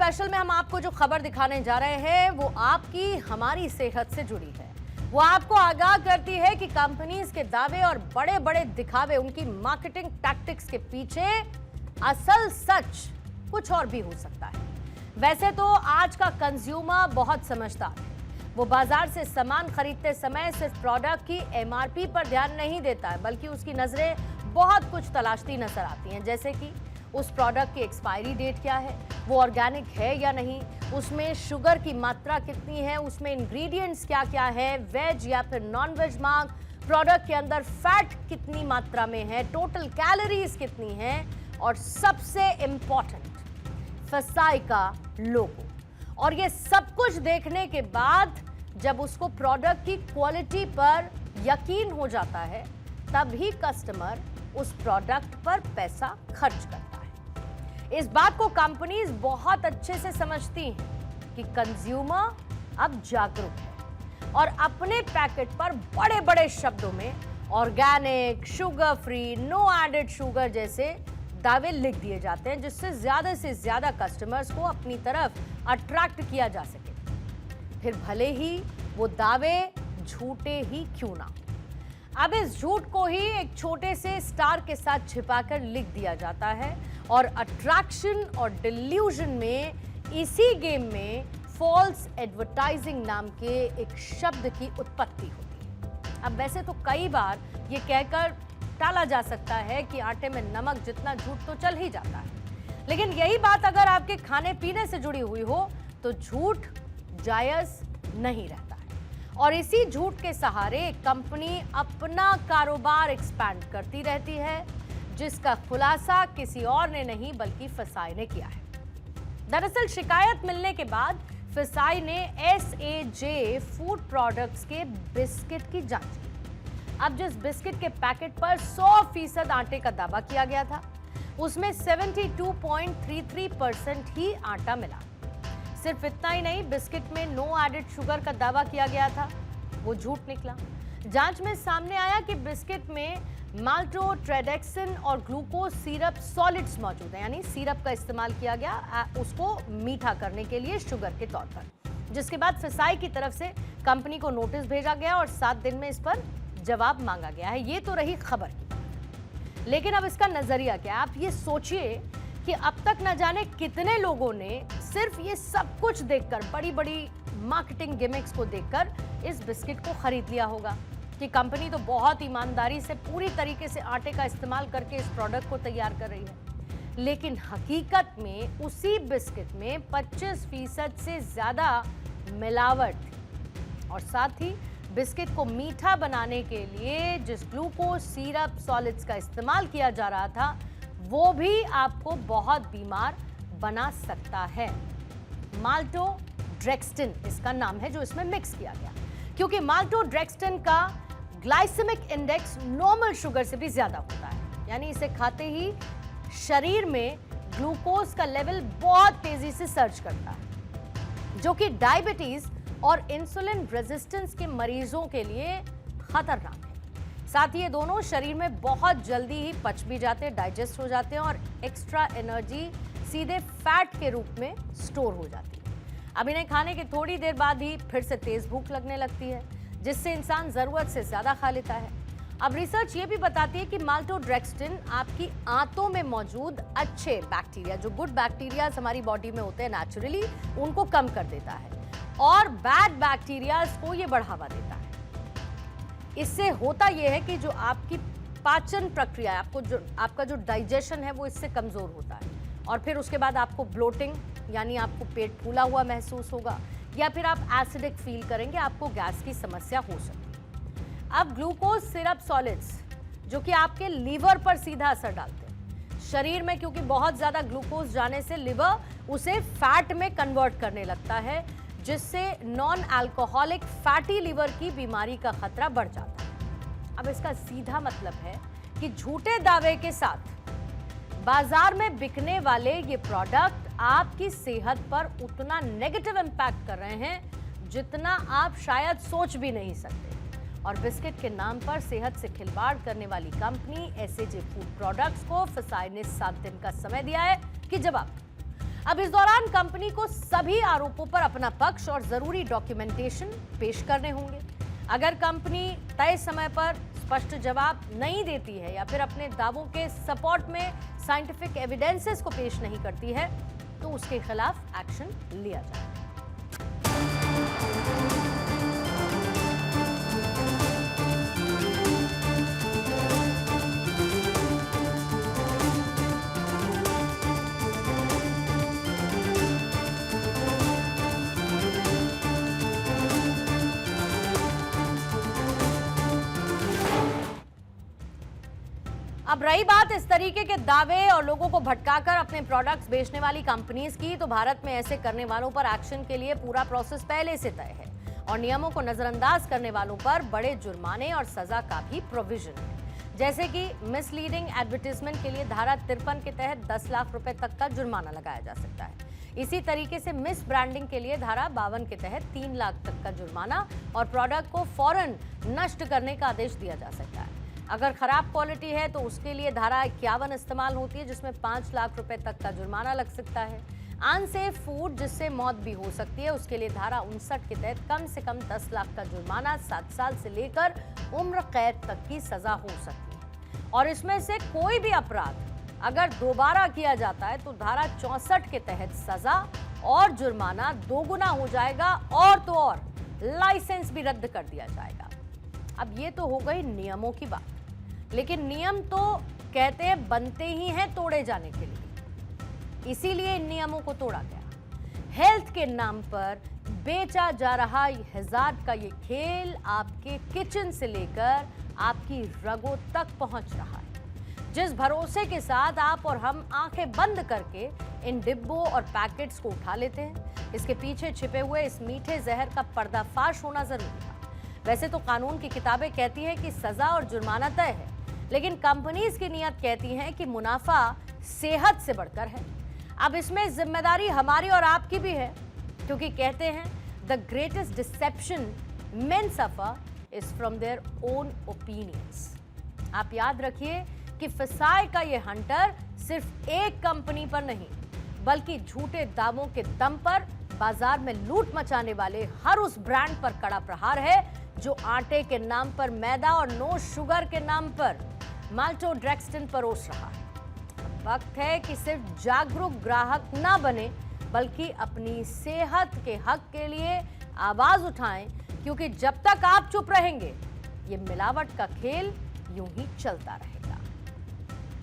Special में हम आपको जो खबर दिखाने जा रहे हैं वो आपकी हमारी सेहत से जुड़ी है। वो आपको आगाह करती है कि कंपनीज के दावे और बड़े बड़े दिखावे, उनकी मार्केटिंग टैक्टिक्स के पीछे असल सच कुछ और भी हो सकता है। वैसे तो आज का कंज्यूमर बहुत समझदार है। वो बाजार से सामान खरीदते समय सिर्फ प्रोडक्ट की एमआरपी पर ध्यान नहीं देता है, बल्कि उसकी नजरें बहुत कुछ तलाशती नजर आती हैं, जैसे कि उस प्रोडक्ट की एक्सपायरी डेट क्या है, वो ऑर्गेनिक है या नहीं, उसमें शुगर की मात्रा कितनी है, उसमें इंग्रेडिएंट्स क्या क्या है, वेज या फिर नॉन वेज मार्क, प्रोडक्ट के अंदर फैट कितनी मात्रा में है, टोटल कैलोरीज कितनी है, और सबसे इंपॉर्टेंट फसाई का लोगो। और ये सब कुछ देखने के बाद जब उसको प्रोडक्ट की क्वालिटी पर यकीन हो जाता है, तभी कस्टमर उस प्रोडक्ट पर पैसा खर्च करता है। इस बात को कंपनीज बहुत अच्छे से समझती हैं कि कंज्यूमर अब जागरूक है और अपने पैकेट पर बड़े बड़े शब्दों में organic, sugar free, no added sugar जैसे दावे लिख दिए जाते हैं, जिससे से ज्यादा कस्टमर्स को अपनी तरफ अट्रैक्ट किया जा सके, फिर भले ही वो दावे झूठे ही क्यों ना। अब इस झूठ को ही एक छोटे से स्टार के साथ छिपाकर लिख दिया जाता है और अट्रैक्शन और डिल्यूजन में, इसी गेम में फॉल्स एडवर्टाइजिंग नाम के एक शब्द की उत्पत्ति होती है। अब वैसे तो कई बार ये कहकर टाला जा सकता है कि आटे में नमक जितना झूठ तो चल ही जाता है, लेकिन यही बात अगर आपके खाने पीने से जुड़ी हुई हो तो झूठ जायज नहीं रहता है। और इसी झूठ के सहारे कंपनी अपना कारोबार एक्सपैंड करती रहती है, जिसका खुलासा किसी और ने नहीं बल्कि फसाई ने किया है। दरअसल शिकायत मिलने के बाद फसाई ने एसएजे फूड प्रोडक्ट्स के बिस्किट की जांच की। अब जिस बिस्किट के पैकेट पर 100% आटे का दावा किया गया था, उसमें 72.33% ही आटा मिला। सिर्फ इतना ही नहीं, बिस्किट में नो एडेड शुगर का दावा किया गया था, वो झूठ निकला। जांच में सामने आया कि बिस्किट में माल्टोट्रेडेक्सिन और ग्लूकोज सिरप सॉलिड्स मौजूद है, यानी सिरप का इस्तेमाल किया गया उसको मीठा करने के लिए शुगर के तौर पर। जिसके बाद फसाई की तरफ से कंपनी को नोटिस भेजा गया और 7 दिन में इस पर जवाब मांगा गया है। ये तो रही खबर की, लेकिन अब इसका नजरिया क्या है? आप ये सोचिए कि अब तक न जाने कितने लोगों ने सिर्फ ये सब कुछ देखकर, बड़ी बड़ी मार्केटिंग गिमिक्स को देखकर इस बिस्किट को खरीद लिया होगा कि कंपनी तो बहुत ईमानदारी से पूरी तरीके से आटे का इस्तेमाल करके इस प्रोडक्ट को तैयार कर रही है। लेकिन हकीकत में उसी बिस्किट में 25% से ज्यादा मिलावट थी, और साथ ही बिस्किट को मीठा बनाने के लिए जिस ग्लूकोज सिरप सॉलिड्स का इस्तेमाल किया जा रहा था, वो भी आपको बहुत बीमार बना सकता है। माल्टोड्रेक्सटिन इसका नाम है जो इसमें मिक्स किया गया, क्योंकि माल्टोड्रेक्सटिन का ग्लाइसेमिक इंडेक्स नॉर्मल शुगर से भी ज्यादा होता है, यानी इसे खाते ही शरीर में ग्लूकोज का लेवल बहुत तेजी से सर्ज करता है, जो कि डायबिटीज और इंसुलिन रेजिस्टेंस के मरीजों के लिए खतरनाक है। साथ ही ये दोनों शरीर में बहुत जल्दी ही पच भी जाते हैं, डाइजेस्ट हो जाते हैं, और एक्स्ट्रा एनर्जी सीधे फैट के रूप में स्टोर हो जाती है। अब इन्हें खाने के थोड़ी देर बाद ही फिर से तेज भूख लगने लगती है, जिससे इंसान जरूरत से ज्यादा खा लेता है। अब रिसर्च ये भी बताती है कि माल्टोड्रेक्सटिन आपकी आंतों में मौजूद अच्छे बैक्टीरिया, जो गुड बैक्टीरिया हमारी बॉडी में होते हैं नेचुरली, उनको कम कर देता है और बैड बैक्टीरियाज को ये बढ़ावा देता है। इससे होता यह है कि जो आपकी पाचन प्रक्रिया है, आपका जो डाइजेशन है, वो इससे कमजोर होता है, और फिर उसके बाद आपको ब्लोटिंग, यानी आपको पेट फूला हुआ महसूस होगा, या फिर आप एसिडिक फील करेंगे, आपको गैस की समस्या हो सकती है। अब ग्लूकोज सिरप सॉलिड्स, जो कि आपके लीवर पर सीधा असर डालते हैं, शरीर में क्योंकि बहुत ज्यादा ग्लूकोज जाने से लिवर उसे फैट में कन्वर्ट करने लगता है, जिससे नॉन अल्कोहलिक फैटी लिवर की बीमारी का खतरा बढ़ जाता है। अब इसका सीधा मतलब है कि झूठे दावे के साथ बाजार में बिकने वाले ये प्रोडक्ट आपकी सेहत पर उतना नेगेटिव इंपैक्ट कर रहे हैं जितना आप शायद सोच भी नहीं सकते। और बिस्किट के नाम पर सेहत से खिलवाड़ करने वाली कंपनी एसएजे फूड प्रोडक्ट्स को फसाई ने 7 दिन का समय दिया है कि जवाब। अब इस दौरान कंपनी को सभी आरोपों पर अपना पक्ष और जरूरी डॉक्यूमेंटेशन पेश करने होंगे। अगर कंपनी तय समय पर स्पष्ट जवाब नहीं देती है या फिर अपने दावों के सपोर्ट में साइंटिफिक एविडेंसेस को पेश नहीं करती है तो उसके खिलाफ एक्शन लिया जाएगा। अब रही बात इस तरीके के दावे और लोगों को भटकाकर अपने प्रोडक्ट्स बेचने वाली कंपनीज की, तो भारत में ऐसे करने वालों पर एक्शन के लिए पूरा प्रोसेस पहले से तय है और नियमों को नजरअंदाज करने वालों पर बड़े जुर्माने और सजा का भी प्रोविजन है। जैसे कि मिसलीडिंग एडवर्टीजमेंट के लिए धारा 53 के तहत 10 लाख रुपए तक का जुर्माना लगाया जा सकता है। इसी तरीके से मिस ब्रांडिंग के लिए धारा 52 के तहत 3 लाख तक का जुर्माना और प्रोडक्ट को फौरन नष्ट करने का आदेश दिया जा सकता है। अगर खराब क्वालिटी है तो उसके लिए धारा 51 इस्तेमाल होती है, जिसमें 5 लाख रुपए तक का जुर्माना लग सकता है। अनसेफ फूड जिससे मौत भी हो सकती है, उसके लिए धारा 59 के तहत कम से कम 10 लाख का जुर्माना, 7 साल से लेकर उम्र कैद तक की सजा हो सकती है। और इसमें से कोई भी अपराध अगर दोबारा किया जाता है तो धारा 64 के तहत सजा और जुर्माना दोगुना हो जाएगा और तो और लाइसेंस भी रद्द कर दिया जाएगा। अब ये तो हो गई नियमों की बात, लेकिन नियम तो कहते हैं बनते ही हैं तोड़े जाने के लिए, इसीलिए इन नियमों को तोड़ा गया। हेल्थ के नाम पर बेचा जा रहा हैजार्ड का ये खेल आपके किचन से लेकर आपकी रगों तक पहुंच रहा है। जिस भरोसे के साथ आप और हम आंखें बंद करके इन डिब्बों और पैकेट्स को उठा लेते हैं, इसके पीछे छिपे हुए इस मीठे जहर का पर्दाफाश होना जरूरी था। वैसे तो कानून की किताबें कहती हैं कि सजा और जुर्माना तय है, लेकिन कंपनीज की नीयत कहती है कि मुनाफा सेहत से बढ़कर है। अब इसमें जिम्मेदारी हमारी और आपकी भी है, क्योंकि कहते हैं the greatest deception men suffer is from their own opinions. आप याद रखिए कि फसाए का ये हंटर सिर्फ एक कंपनी पर नहीं, बल्कि झूठे दावों के दम पर बाजार में लूट मचाने वाले हर उस ब्रांड पर कड़ा प्रहार है जो आटे के नाम पर मैदा और नो शुगर के नाम पर माल्टोड्रेक्सटिन परोस रहा है। वक्त है कि सिर्फ जागरूक ग्राहक ना बने, बल्कि अपनी सेहत के हक के लिए आवाज उठाएं, क्योंकि जब तक आप चुप रहेंगे ये मिलावट का खेल यूं ही चलता रहेगा।